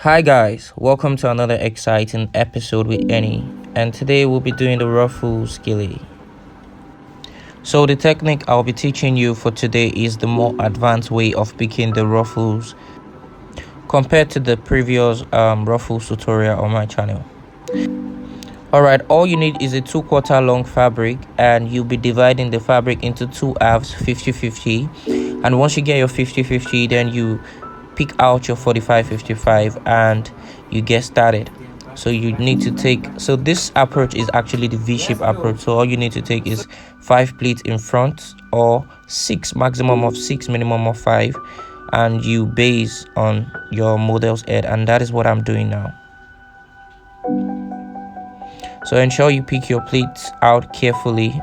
Hi guys, welcome to another exciting episode with Enny, and today we'll be doing the RUFFLES GELE. So the technique I'll be teaching you for today is the more advanced way of picking the ruffles compared to the previous ruffles tutorial on my channel. Alright, all you need is a 2/4 long fabric, and you'll be dividing the fabric into two halves, 50-50, and once you get your 50-50, then you pick out your 45-55 and you get started. So you need to take, so this approach is actually the V-shape approach. So all you need to take is 5 pleats in front, or 6, maximum of 6, minimum of 5, and you base on your model's head, and that is what I'm doing now. So ensure you pick your pleats out carefully.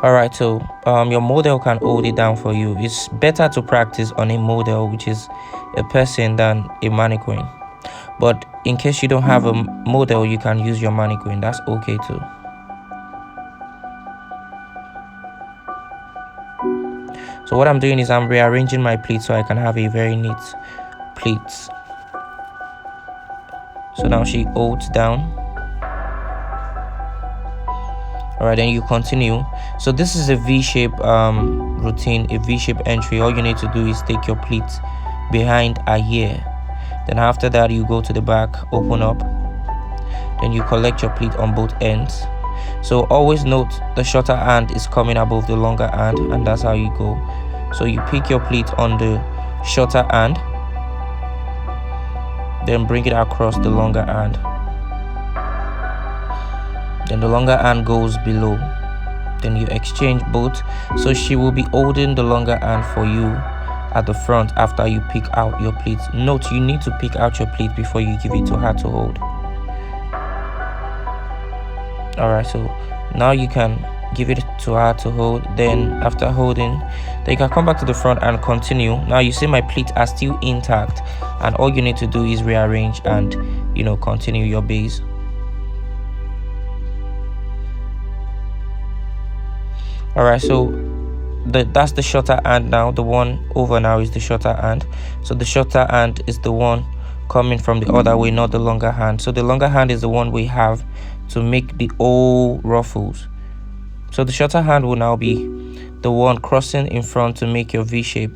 Alright, so your model can hold it down for you. It's better to practice on a model, which is a person, than a mannequin. But in case you don't have a model, you can use your mannequin. That's okay too. So what I'm doing is I'm rearranging my pleats so I can have a very neat pleats. So now she holds down. Alright, then you continue. So this is a V-shape routine, a V-shape entry. All you need to do is take your pleats behind a here. Then after that, you go to the back, open up. Then you collect your pleat on both ends. So always note the shorter hand is coming above the longer hand, and that's how you go. So you pick your pleat on the shorter hand, then bring it across the longer hand. Then the longer hand goes below. Then you exchange both. So she will be holding the longer hand for you at the front after you pick out your pleats. Note, you need to pick out your pleat before you give it to her to hold. Alright, so now you can give it to her to hold. Then after holding, then you can come back to the front and continue. Now you see my pleats are still intact, and all you need to do is rearrange and continue your base. Alright, so that's the shorter hand now. The one over now is the shorter hand. So the shorter hand is the one coming from the other way, not the longer hand. So the longer hand is the one we have to make the whole ruffles. So the shorter hand will now be the one crossing in front to make your V shape.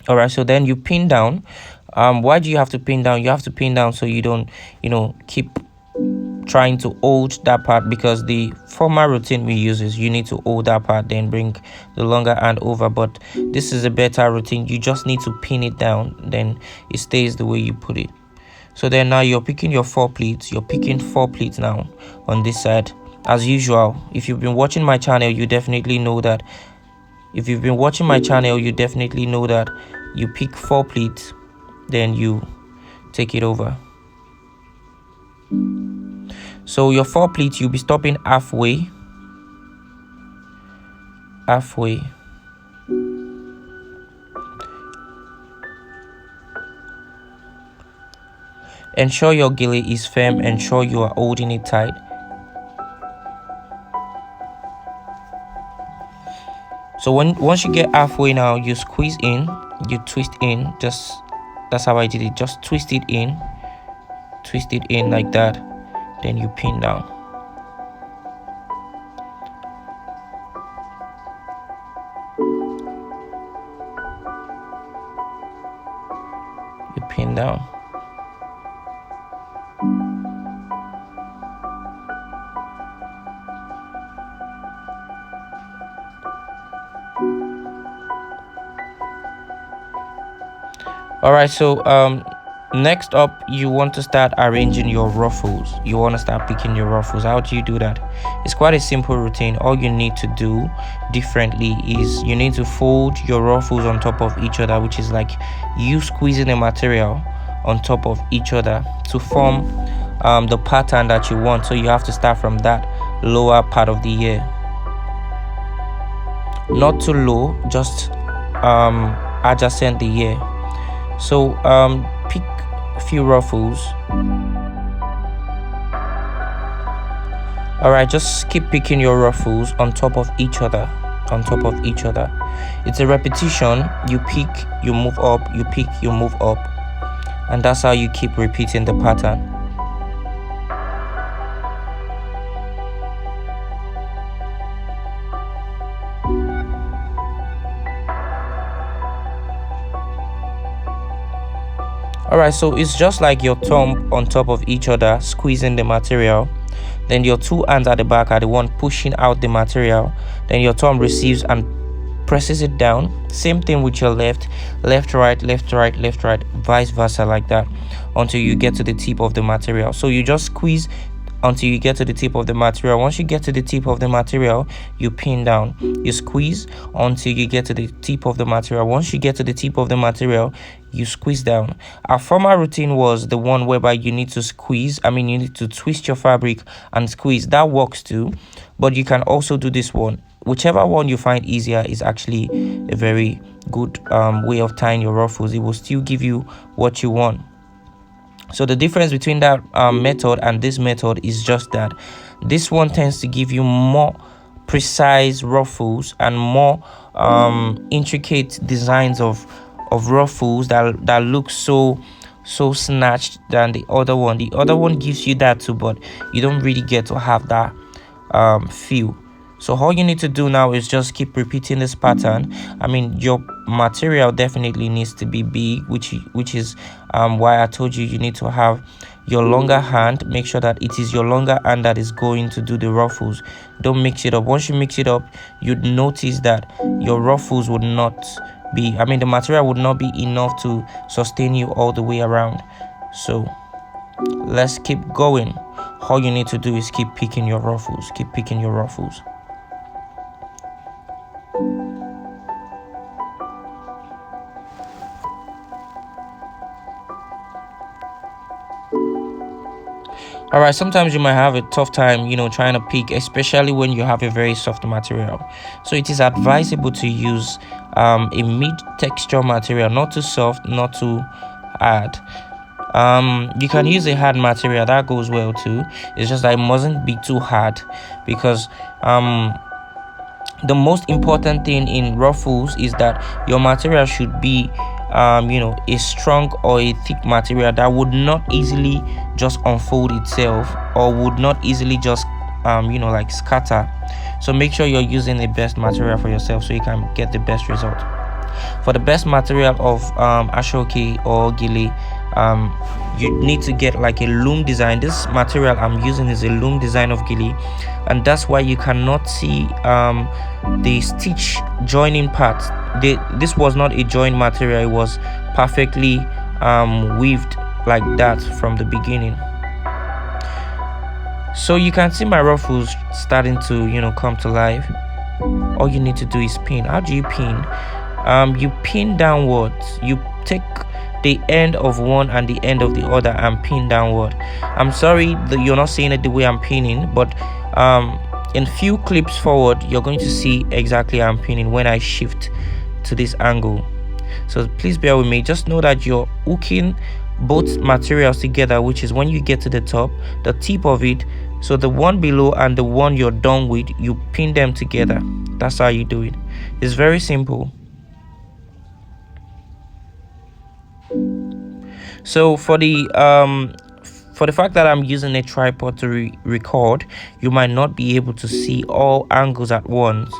Alright, so then you pin down. Why do you have to pin down? You have to pin down so you don't keep trying to hold that part, because the former routine we use is you need to hold that part, then bring the longer hand over. But this is a better routine. You just need to pin it down, then it stays the way you put it. So then now you're picking your 4 pleats. You're picking 4 pleats now on this side. As usual, if you've been watching my channel, you definitely know that. You pick 4 pleats, then you take it over. So your 4 pleats, you'll be stopping halfway. Ensure your gele is firm. Ensure you are holding it tight. So once you get halfway now, you squeeze in, you twist in. That's how I did it. Just twist it in like that. Then you pin down. You pin down. All right, so next up, you want to start arranging your ruffles. You want to start picking your ruffles. How do you do that? It's quite a simple routine. All you need to do differently is you need to fold your ruffles on top of each other, which is like you squeezing the material on top of each other to form the pattern that you want. So you have to start from that lower part of the ear, not too low, just adjacent the ear. So pick a few ruffles. All right, just keep picking your ruffles on top of each other, on top of each other. It's a repetition. You pick, you move up, you pick, you move up, and that's how you keep repeating the pattern. All right, so it's just like your thumb on top of each other, squeezing the material. Then your two hands at the back are the one pushing out the material. Then your thumb receives and presses it down. Same thing with your left, left, right, left, right, left, right, vice versa, like that, until you get to the tip of the material. So you just squeeze until you get to the tip of the material. Once you get to the tip of the material, you pin down. You squeeze until you get to the tip of the material. Once you get to the tip of the material, you squeeze down. Our former routine was the one whereby you need to squeeze. You need to twist your fabric and squeeze. That works too, but you can also do this one. Whichever one you find easier is actually a very good way of tying your ruffles. It will still give you what you want. So the difference between that method and this method is just that this one tends to give you more precise ruffles and more intricate designs of ruffles that look so snatched than the other one. The other one gives you that too, but you don't really get to have that feel. So all you need to do now is just keep repeating this pattern. Your material definitely needs to be big, which is why I told you need to have your longer hand. Make sure that it is your longer hand that is going to do the ruffles. Don't mix it up. Once you mix it up, you'd notice that your ruffles would not be, the material would not be enough to sustain you all the way around. So let's keep going. All you need to do is keep picking your ruffles. Keep picking your ruffles. All right, sometimes you might have a tough time, trying to pick, especially when you have a very soft material. So it is advisable to use a mid-texture material, not too soft, not too hard. You can use a hard material, that goes well too. It's just that it mustn't be too hard, because the most important thing in ruffles is that your material should be a strong or a thick material that would not easily just unfold itself, or would not easily just like scatter. So make sure you're using the best material for yourself so you can get the best result. For the best material of ashoke or GELE, you need to get like a loom design. This material I'm using is a loom design of GELE, and that's why you cannot see the stitch joining part. This was not a join material, it was perfectly weaved like that from the beginning. So you can see my ruffles starting to come to life. All you need to do is pin. How do you pin? You pin downwards. You take the end of one and the end of the other and pin downward. I'm sorry that you're not seeing it the way I'm pinning, but in few clips forward you're going to see exactly how I'm pinning when I shift to this angle. So please bear with me. Just know that you're hooking both materials together, which is when you get to the top, the tip of it, so the one below and the one you're done with, you pin them together. That's how you do it. It's very simple. So for the fact that I'm using a tripod to record, you might not be able to see all angles at once,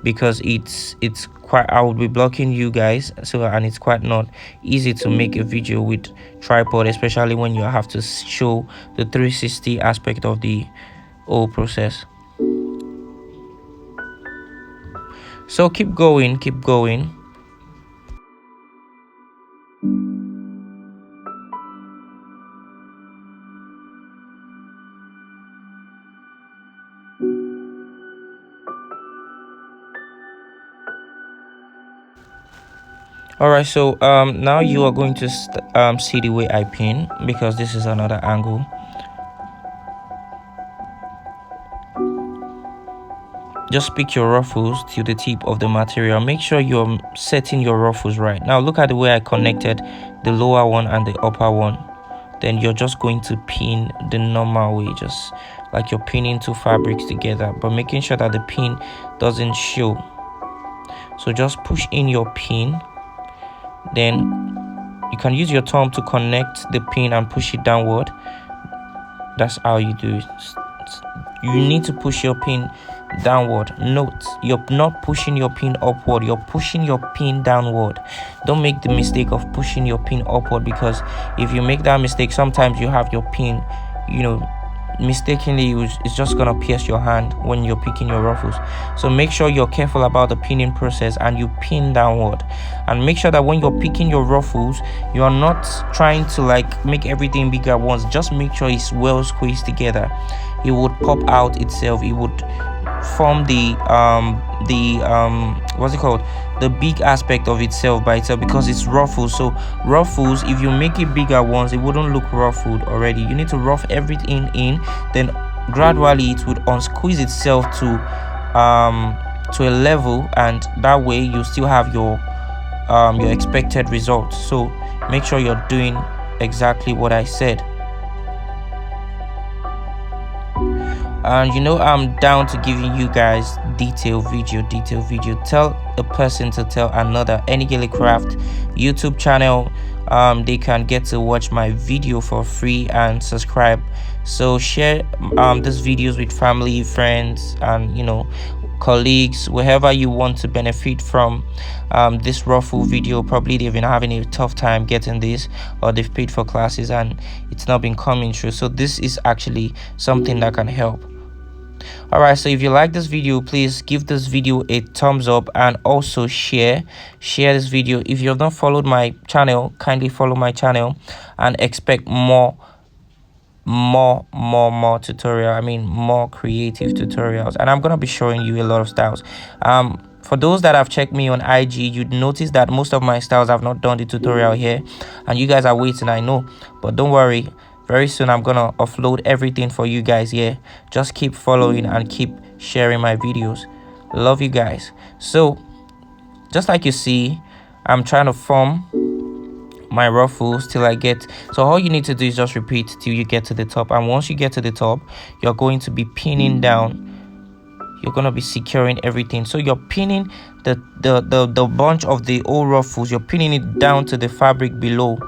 because it's quite, I would be blocking you guys, and it's quite not easy to make a video with tripod, especially when you have to show the 360 aspect of the whole process. So keep going. All right, so now you are going to see the way I pin, because this is another angle. Just pick your ruffles to the tip of the material. Make sure you're setting your ruffles right. Now look at the way I connected the lower one and the upper one. Then you're just going to pin the normal way, just like you're pinning two fabrics together, but making sure that the pin doesn't show. So just push in your pin, then you can use your thumb to connect the pin and push it downward. That's how you do it. You need to push your pin downward. Note, you're not pushing your pin upward, you're pushing your pin downward. Don't make the mistake of pushing your pin upward, because if you make that mistake, sometimes you have your pin, mistakenly it's just gonna pierce your hand when you're picking your ruffles. So make sure you're careful about the pinning process and you pin downward, and make sure that when you're picking your ruffles, you're not trying to like make everything bigger at once. Just make sure it's well squeezed together. It would pop out itself. It would form the what's it called, the big aspect of itself by itself, because it's ruffles. So ruffles, if you make it bigger once, it wouldn't look ruffled already. You need to rough everything in, then gradually it would unsqueeze itself to a level, and that way you still have your expected results. So make sure you're doing exactly what I said. And I'm down to giving you guys detailed video. Tell a person to tell another. EnnyGeleCraft YouTube channel, they can get to watch my video for free and subscribe. So share these videos with family, friends, and colleagues, wherever you want to benefit from this ruffle video. Probably they've been having a tough time getting this, or they've paid for classes and it's not been coming through. So this is actually something that can help. All right, so if you like this video, please give this video a thumbs up, and also share this video. If you have not followed my channel, kindly follow my channel and expect more tutorial, more creative tutorials, and I'm gonna be showing you a lot of styles. For those that have checked me on IG, you'd notice that most of my styles I've not done the tutorial here, and you guys are waiting, I know, but don't worry, very soon I'm gonna upload everything for you guys here. Just keep following and keep sharing my videos. Love you guys. So just like you see, I'm trying to form my ruffles till I get, so all you need to do is just repeat till you get to the top, and once you get to the top, you're going to be pinning down. You're going to be securing everything. So you're pinning the bunch of the old ruffles, you're pinning it down to the fabric below.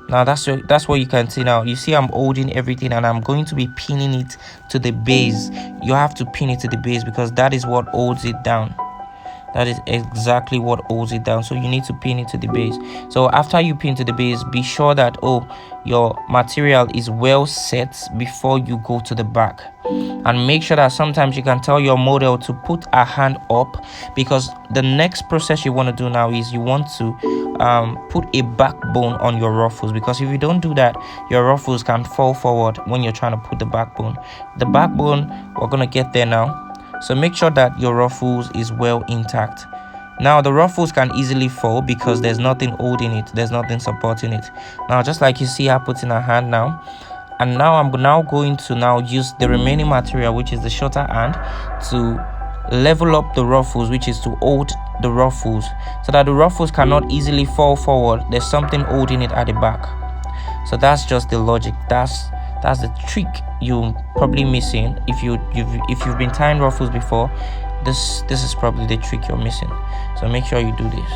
Now that's what you can see. Now you see I'm holding everything, and I'm going to be pinning it to the base. You have to pin it to the base, because that is what holds it down. That is exactly what holds it down. So you need to pin it to the base. So after you pin to the base, be sure that your material is well set before you go to the back. And make sure that sometimes you can tell your model to put a hand up, because the next process you want to do now is you want to put a backbone on your ruffles, because if you don't do that, your ruffles can fall forward when you're trying to put the backbone. The backbone, we're going to get there now. So make sure that your ruffles is well intact. Now the ruffles can easily fall because there's nothing holding it, there's nothing supporting it. Now just like you see her putting her hand now, and now I'm going to use the remaining material, which is the shorter hand, to level up the ruffles, which is to hold the ruffles, so that the ruffles cannot easily fall forward. There's something holding it at the back. So that's just the logic. That's the trick you're probably missing. If you've been tying ruffles before, this is probably the trick you're missing. So make sure you do this.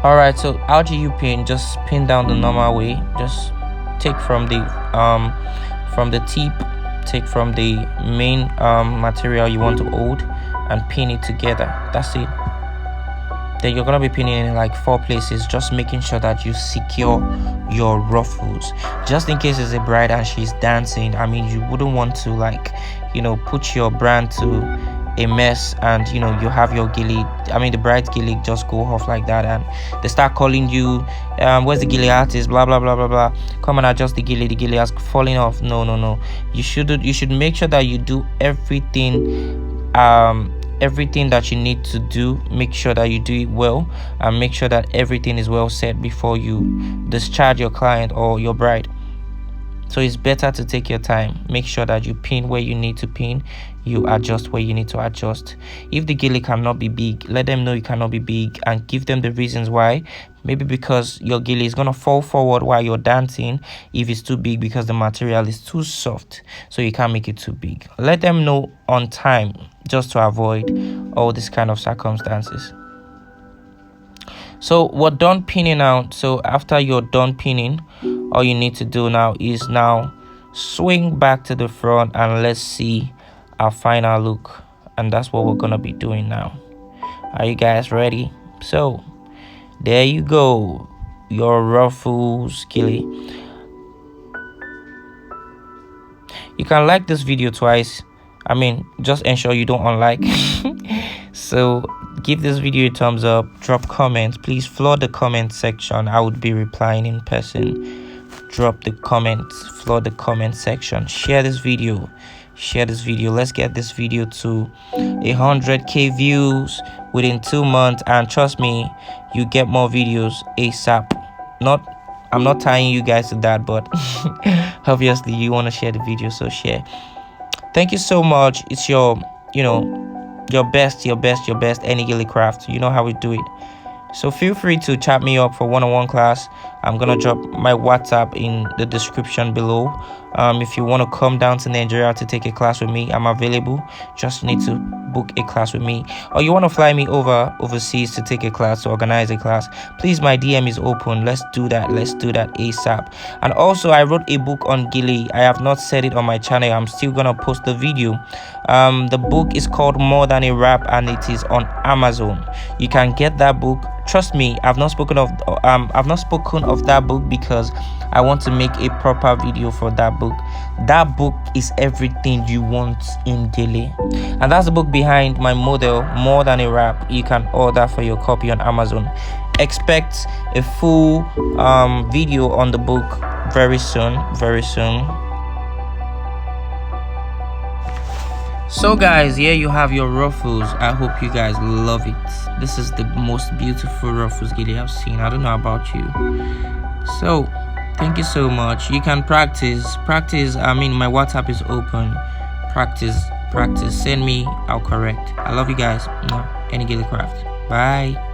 All right, so how do you pin? Just pin down the normal way. Just take from the tip, take from the main material you want to hold, and pin it together. That's it. Then you're gonna be pinning in like 4 places, just making sure that you secure your ruffles, just in case it's a bride and she's dancing. You wouldn't want to put your brand to a mess, and you have your gele, the bride's gele just go off like that, and they start calling you, where's the gele artist, blah blah blah blah blah, come and adjust the gele has fallen off. No, you should make sure that you do everything everything that you need to do, make sure that you do it well, and make sure that everything is well set before you discharge your client or your bride. So it's better to take your time. Make sure that you pin where you need to pin, you adjust where you need to adjust. If the gele cannot be big, let them know it cannot be big and give them the reasons why. Maybe because your gele is going to fall forward while you're dancing if it's too big, because the material is too soft, so you can't make it too big. Let them know on time, just to avoid all these kind of circumstances. So we're done pinning out. So after you're done pinning, all you need to do now is swing back to the front and let's see our final look. And that's what we're gonna be doing now. Are you guys ready? So there you go, your ruffles gele. You can like this video twice. I mean, just ensure you don't unlike. So give this video a thumbs up, drop comments, please flood the comment section. I would be replying in person. Drop the comments, flood the comment section, share this video. Let's get this video to 100k views within 2 months, and trust me, you get more videos ASAP. I'm not tying you guys to that, but obviously you want to share the video, so share. Thank you so much. It's your best EnnyGeleCraft. You know how we do it. So feel free to chat me up for one-on-one class. I'm gonna drop my WhatsApp in the description below. If you want to come down to Nigeria to take a class with me, I'm available. Just need to book a class with me. Or you want to fly me overseas to take a class, to organize a class, please, my DM is open. Let's do that ASAP. And also, I wrote a book on gele. I have not said it on my channel. I'm still gonna post the video. The book is called More Than a Rap, and it is on Amazon. You can get that book. Trust me, I've not spoken of that book because I want to make a proper video for that book. That book is everything you want in gele, and that's the book behind my model, More Than a Rap. You can order for your copy on Amazon. Expect a full video on the book very soon. So guys, here you have your ruffles. I hope you guys love it. This is the most beautiful ruffles gele I've seen. I don't know about you. So thank you so much. You can practice. I mean, my WhatsApp is open. Practice. Send me, I'll correct. I love you guys. EnnyGeleCraft. Bye.